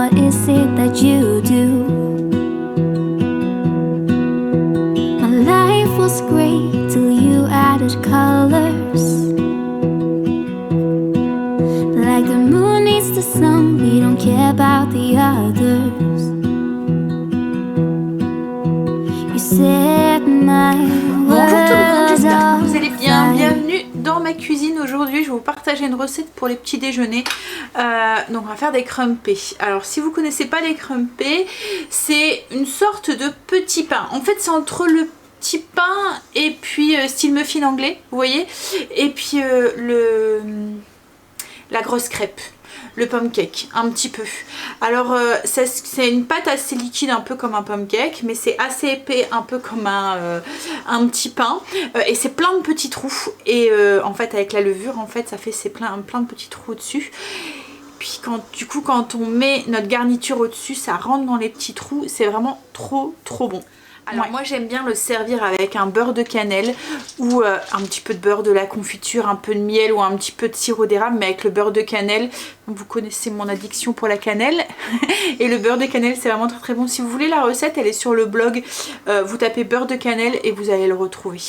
what is it that you do? My life was great till you added colors. Like the moon needs the sun, we don't care about the others. You set my Bonjour tout le monde, world j'espère que vous allez bien. on fire. Bienvenue dans ma cuisine. Aujourd'hui, je vais vous partager une recette pour les petits déjeuners. Donc, on va faire des crumpets. Alors, si vous connaissez pas les crumpets, c'est une sorte de petit pain. En fait, c'est entre le petit pain et puis style muffin anglais, vous voyez, et puis la grosse crêpe. Le pomme cake, un petit peu. Alors c'est une pâte assez liquide, un peu comme un pomme cake, mais c'est assez épais, un peu comme un petit pain. Et c'est plein de petits trous. Et en fait avec la levure, en fait ça fait plein de petits trous au-dessus. Puis quand on met notre garniture au-dessus, ça rentre dans les petits trous. C'est vraiment trop bon. Alors moi j'aime bien le servir avec un beurre de cannelle ou un petit peu de beurre de la confiture, un peu de miel ou un petit peu de sirop d'érable, mais avec le beurre de cannelle. Vous connaissez mon addiction pour la cannelle. Et le beurre de cannelle c'est vraiment très bon. Si vous voulez la recette, elle est sur le blog. Vous tapez beurre de cannelle et vous allez le retrouver.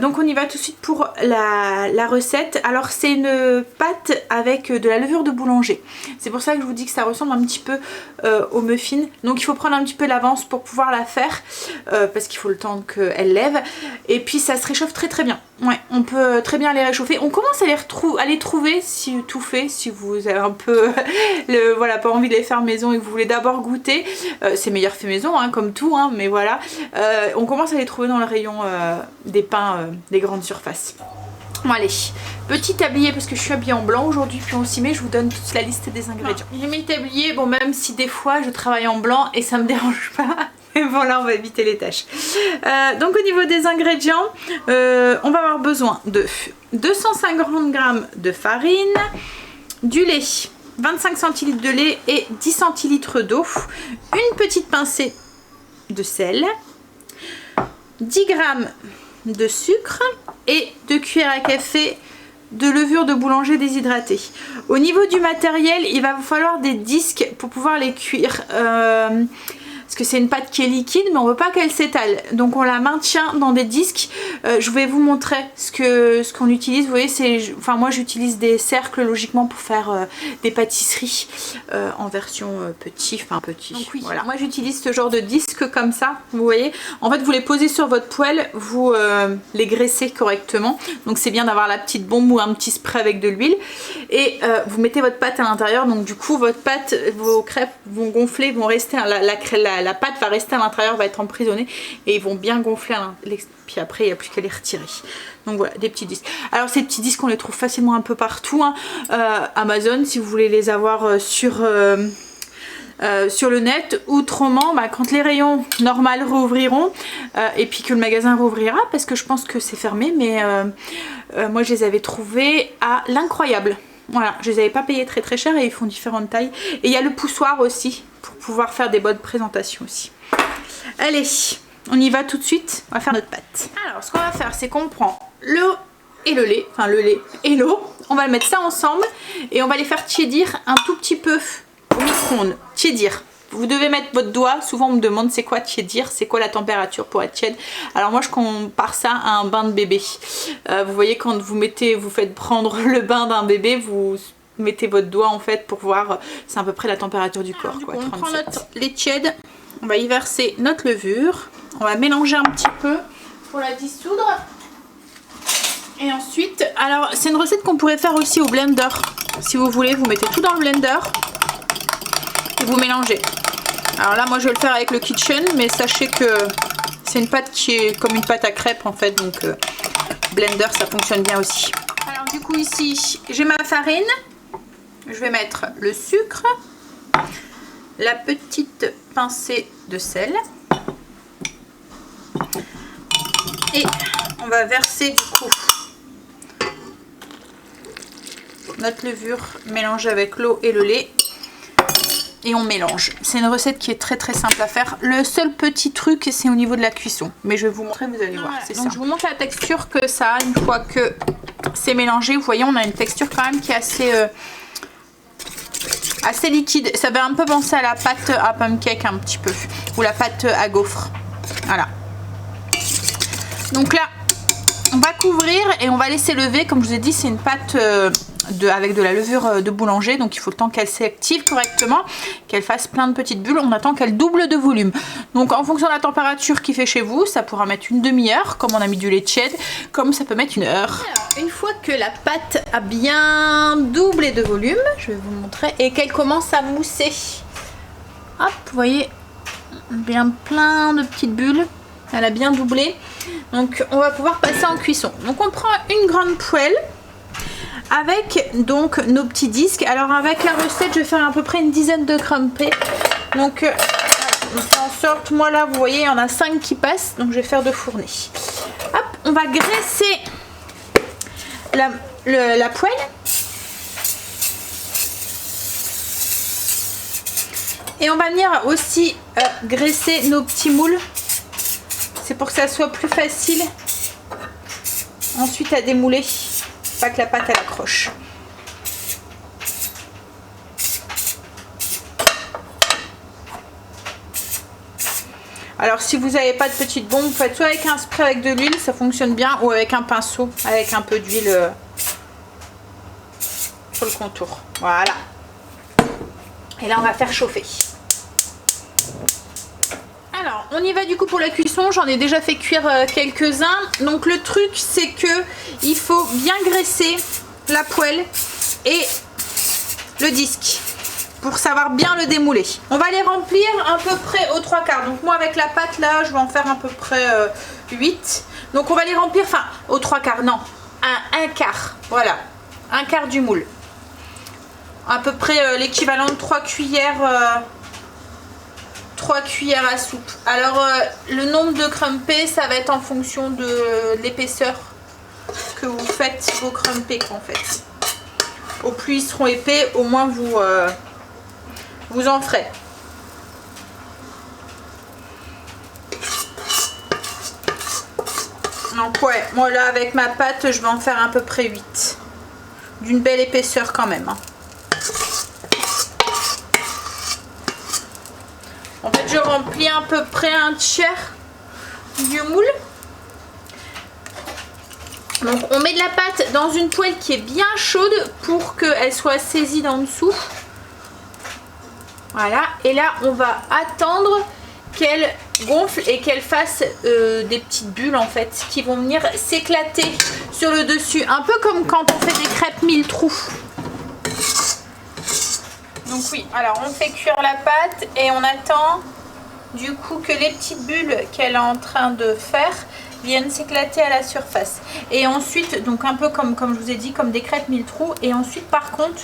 Donc on y va tout de suite pour la recette. Alors c'est une pâte avec de la levure de boulanger. C'est pour ça que je vous dis que ça ressemble un petit peu au muffin. Donc il faut prendre un petit peu l'avance pour pouvoir la faire. Parce qu'il faut le temps qu'elle lève. Et puis ça se réchauffe très bien. Ouais, on peut très bien les réchauffer. On commence à les trouver si tout fait, si vous avez un peu voilà, pas envie de les faire maison et que vous voulez d'abord goûter. C'est meilleur fait maison, hein, comme tout, hein, mais voilà. On commence à les trouver dans le rayon des pains des grandes surfaces. Bon allez, petit tablier parce que je suis habillée en blanc aujourd'hui, puis on s'y met, je vous donne toute la liste des ingrédients. J'ai mis le tablier, bon même si des fois je travaille en blanc et ça me dérange pas. Mais bon là on va éviter les tâches. Donc au niveau des ingrédients, on va avoir besoin de 250 g de farine, du lait, 25 centilitres de lait et 10 centilitres d'eau, une petite pincée de sel, 10 g de sucre et 2 cuillères à café de levure de boulanger déshydratée. Au niveau du matériel, il va vous falloir des disques pour pouvoir les cuire. Parce que c'est une pâte qui est liquide, mais on ne veut pas qu'elle s'étale. Donc on la maintient dans des disques. Je vais vous montrer ce qu'on utilise. Vous voyez, moi j'utilise des cercles logiquement pour faire des pâtisseries en version petit. Donc oui, voilà. Moi j'utilise ce genre de disque comme ça. Vous voyez, en fait vous les posez sur votre poêle, vous les graissez correctement. Donc c'est bien d'avoir la petite bombe ou un petit spray avec de l'huile. Et vous mettez votre pâte à l'intérieur. Donc du coup votre pâte, vos crêpes vont gonfler, vont rester la pâte va rester à l'intérieur, va être emprisonnée et ils vont bien gonfler puis après il n'y a plus qu'à les retirer. Donc voilà, des petits disques. Alors ces petits disques on les trouve facilement un peu partout, hein. Amazon si vous voulez les avoir sur le net. Autrement, quand les rayons normaux rouvriront et puis que le magasin rouvrira, parce que je pense que c'est fermé, mais moi je les avais trouvés à l'incroyable. Voilà, je les avais pas payés très cher et ils font différentes tailles. Et il y a le poussoir aussi pour pouvoir faire des bonnes présentations aussi. Allez, on y va tout de suite. On va faire notre pâte. Alors, ce qu'on va faire, c'est qu'on prend l'eau et le lait, enfin le lait et l'eau. On va mettre ça ensemble et on va les faire tiédir un tout petit peu au micro-ondes. Tiédir. Vous devez mettre votre doigt, souvent on me demande c'est quoi tiédir, c'est quoi la température pour être tiède. Alors moi je compare ça à un bain de bébé. Vous voyez quand vous faites prendre le bain d'un bébé, vous mettez votre doigt en fait pour voir, c'est à peu près la température du corps. Quoi, on prend notre lait tiède, on va y verser notre levure, on va mélanger un petit peu pour la dissoudre. Et ensuite, alors c'est une recette qu'on pourrait faire aussi au blender. Si vous voulez, vous mettez tout dans le blender. Et vous mélangez. Alors là moi je vais le faire avec le Kitchen, mais sachez que c'est une pâte qui est comme une pâte à crêpes en fait, donc blender ça fonctionne bien aussi. Alors du coup ici j'ai ma farine, je vais mettre le sucre, la petite pincée de sel et on va verser du coup notre levure mélangée avec l'eau et le lait. Et on mélange. C'est une recette qui est très simple à faire. Le seul petit truc c'est au niveau de la cuisson. Mais je vais vous montrer, vous allez voir. Voilà. Donc je vous montre la texture que ça a une fois que c'est mélangé. Vous voyez on a une texture quand même qui est assez liquide. Ça fait un peu penser à la pâte à pancake un petit peu, ou la pâte à gaufre. Voilà. Donc là, on va couvrir et on va laisser lever. Comme je vous ai dit, c'est une pâte avec de la levure de boulanger, donc il faut le temps qu'elle s'active correctement, qu'elle fasse plein de petites bulles. On attend qu'elle double de volume. Donc en fonction de la température qu'il fait chez vous, ça pourra mettre une demi-heure, comme on a mis du lait de chèvre, comme ça peut mettre une heure. Alors, une fois que la pâte a bien doublé de volume, je vais vous montrer, et qu'elle commence à mousser. Hop, vous voyez, bien plein de petites bulles. Elle a bien doublé. Donc on va pouvoir passer en cuisson. Donc on prend une grande poêle avec donc nos petits disques. Alors avec la recette, je vais faire à peu près une dizaine de crumpets. Donc voilà, on fait en sorte, moi là vous voyez il y en a 5 qui passent, donc je vais faire 2 fournées. Hop, on va graisser la poêle. Et on va venir aussi graisser nos petits moules. C'est pour que ça soit plus facile ensuite à démouler, pas que la pâte elle accroche. Alors si vous n'avez pas de petite bombe, vous faites soit avec un spray avec de l'huile, ça fonctionne bien, ou avec un pinceau avec un peu d'huile sur le contour. Voilà. Et là on va faire chauffer. Alors, on y va du coup pour la cuisson. J'en ai déjà fait cuire quelques-uns. Donc le truc, c'est que il faut bien graisser la poêle et le disque pour savoir bien le démouler. On va les remplir à peu près aux 3/4. Donc moi avec la pâte là, je vais en faire à peu près 8. Donc on va les remplir, enfin aux 3/4, non, à 1/4. Voilà, 1/4 du moule. À peu près l'équivalent de 3 cuillères. 3 cuillères à soupe. Alors le nombre de crumpets, ça va être en fonction de l'épaisseur que vous faites vos crumpets en fait. Au plus ils seront épais, au moins vous en ferez. Donc ouais, moi là avec ma pâte, je vais en faire à peu près 8. D'une belle épaisseur quand même. Hein. En fait, je remplis à peu près un tiers du moule. Donc, on met de la pâte dans une poêle qui est bien chaude pour qu'elle soit saisie d'en dessous. Voilà. Et là, on va attendre qu'elle gonfle et qu'elle fasse des petites bulles en fait qui vont venir s'éclater sur le dessus. Un peu comme quand on fait des crêpes 1000 trous. Donc oui, alors on fait cuire la pâte et on attend du coup que les petites bulles qu'elle est en train de faire viennent s'éclater à la surface. Et ensuite, donc un peu comme je vous ai dit, comme des crêpes 1000 trous. Et ensuite par contre,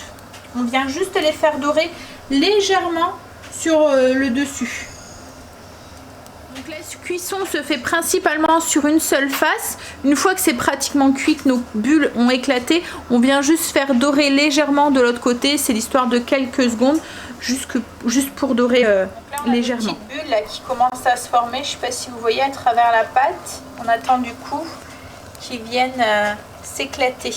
on vient juste les faire dorer légèrement sur le dessus. Donc la cuisson se fait principalement sur une seule face. Une fois que c'est pratiquement cuit, que nos bulles ont éclaté, on vient juste faire dorer légèrement de l'autre côté. C'est l'histoire de quelques secondes, juste pour dorer légèrement. On a une petite bulle là qui commence à se former. Je ne sais pas si vous voyez à travers la pâte. On attend du coup qu'ils viennent s'éclater.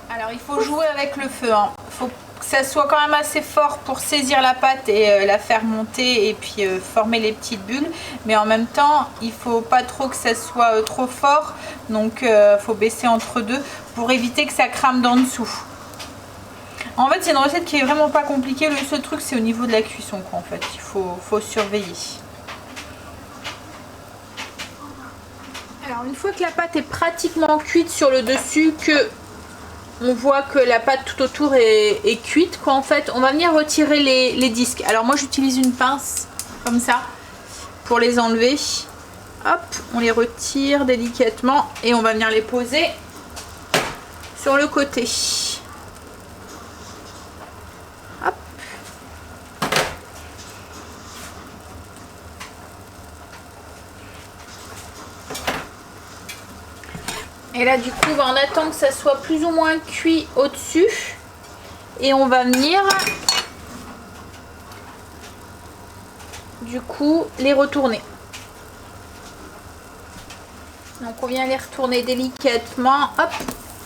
Alors il faut jouer avec le feu. Hein. Faut que ça soit quand même assez fort pour saisir la pâte et la faire monter et puis former les petites bulles. Mais en même temps, il faut pas trop que ça soit trop fort. Donc faut baisser entre deux pour éviter que ça crame d'en dessous. En fait, c'est une recette qui est vraiment pas compliquée. Le seul truc, c'est au niveau de la cuisson quoi, en fait. Il faut surveiller. Alors une fois que la pâte est pratiquement cuite sur le dessus, que on voit que la pâte tout autour est cuite quoi, en fait, on va venir retirer les disques. Alors moi j'utilise une pince comme ça pour les enlever. Hop, on les retire délicatement et on va venir les poser sur le côté. Hop. Et là du coup on attend que ça soit plus ou moins cuit au-dessus et on va venir du coup les retourner. Donc on vient les retourner délicatement, hop,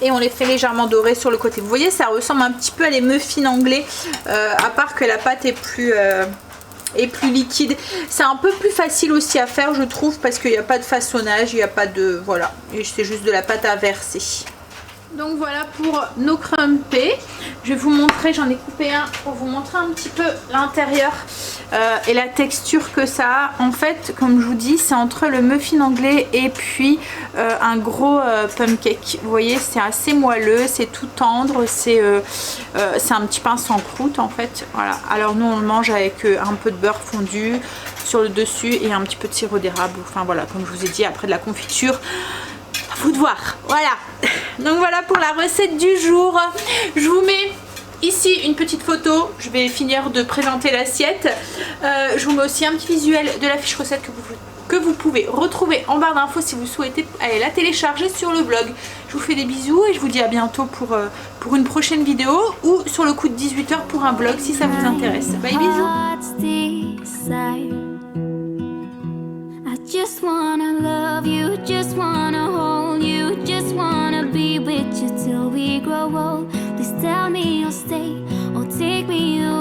et on les fait légèrement dorer sur le côté. Vous voyez, ça ressemble un petit peu à les muffins anglais, à part que la pâte est plus liquide. C'est un peu plus facile aussi à faire, je trouve, parce qu'il n'y a pas de façonnage, il n'y a pas de... Voilà, c'est juste de la pâte à verser. Donc voilà pour nos crumpets. Je vais vous montrer, j'en ai coupé un pour vous montrer un petit peu l'intérieur et la texture que ça a. En fait, comme je vous dis, c'est entre le muffin anglais et puis un gros plum cake. Vous voyez, c'est assez moelleux, c'est tout tendre, c'est un petit pain sans croûte en fait. Voilà. Alors nous on le mange avec un peu de beurre fondu sur le dessus et un petit peu de sirop d'érable. Enfin voilà, comme je vous ai dit, après de la confiture. Vous de voir, voilà. Donc voilà pour la recette du jour. Je vous mets ici une petite photo. Je vais finir de présenter l'assiette. Je vous mets aussi un petit visuel de la fiche recette que vous pouvez retrouver en barre d'infos si vous souhaitez aller la télécharger sur le blog. Je vous fais des bisous et je vous dis à bientôt pour une prochaine vidéo ou sur le coup de 18 h pour un vlog si ça vous intéresse. Bye, bisous. Just wanna love you, just wanna hold you, just wanna be with you till we grow old. Please tell me you'll stay or take me away.